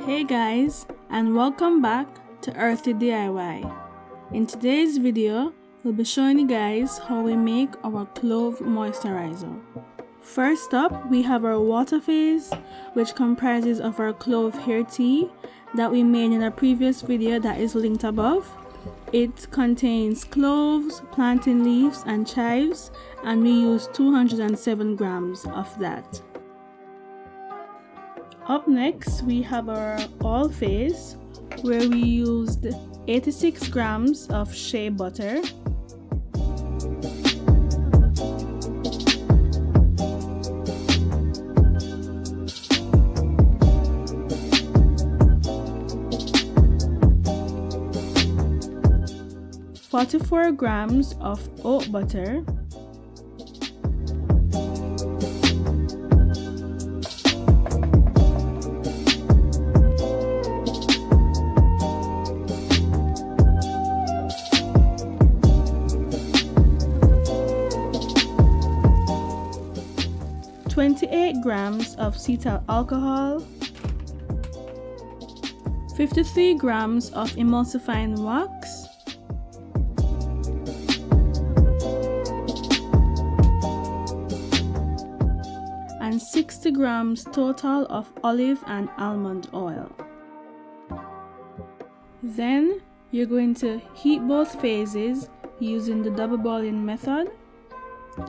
Hey guys, and welcome back to Earthy DIY. In today's video, we'll be showing you guys how we make our Clove moisturizer. First up, we have our water phase, which comprises of our clove hair tea that we made in a previous video that is linked above. It contains cloves, plantain leaves, and chives, and we use 207 grams of that. Up next, we have our oil phase, where we used 86 grams of shea butter, .44 grams of oat butter, .28 grams of cetyl alcohol, 53 grams of emulsifying wax, and 60 grams total of olive and almond oil. Then you're going to heat both phases using the double boiling method.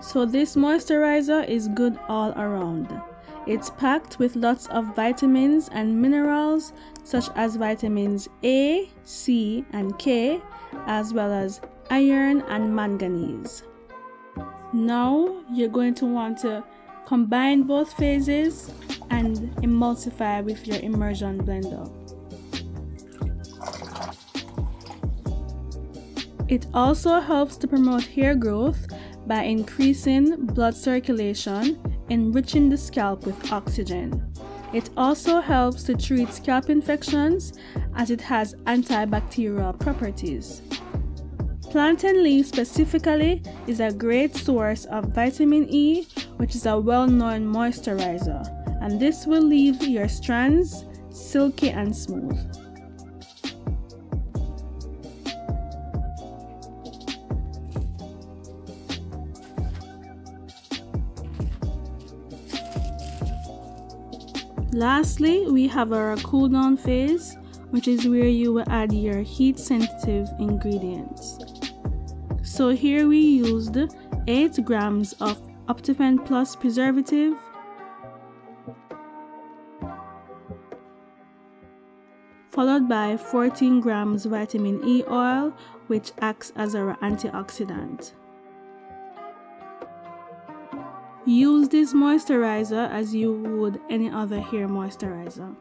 So this moisturizer is good all around. It's packed with lots of vitamins and minerals such as vitamins A, C, and K, as well as iron and manganese. Now you're going to want to combine both phases and emulsify with your immersion blender. It also helps to promote hair growth by increasing blood circulation, enriching the scalp with oxygen. It also helps to treat scalp infections as it has antibacterial properties. Plantain leaf specifically is a great source of vitamin E, which is a well-known moisturizer, and this will leave your strands silky and smooth. Lastly, we have our cool down phase, which is where you will add your heat sensitive ingredients. So here we used 8 grams of Optifen Plus preservative, followed by 14 grams vitamin E oil, which acts as our antioxidant. Use this moisturizer as you would any other hair moisturizer.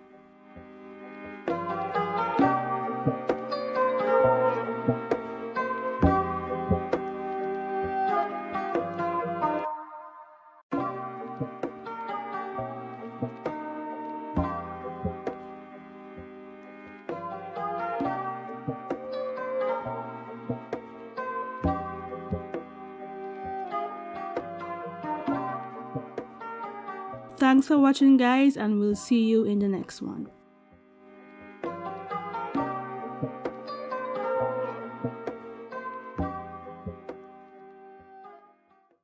Thanks for watching guys, and we'll see you in the next one.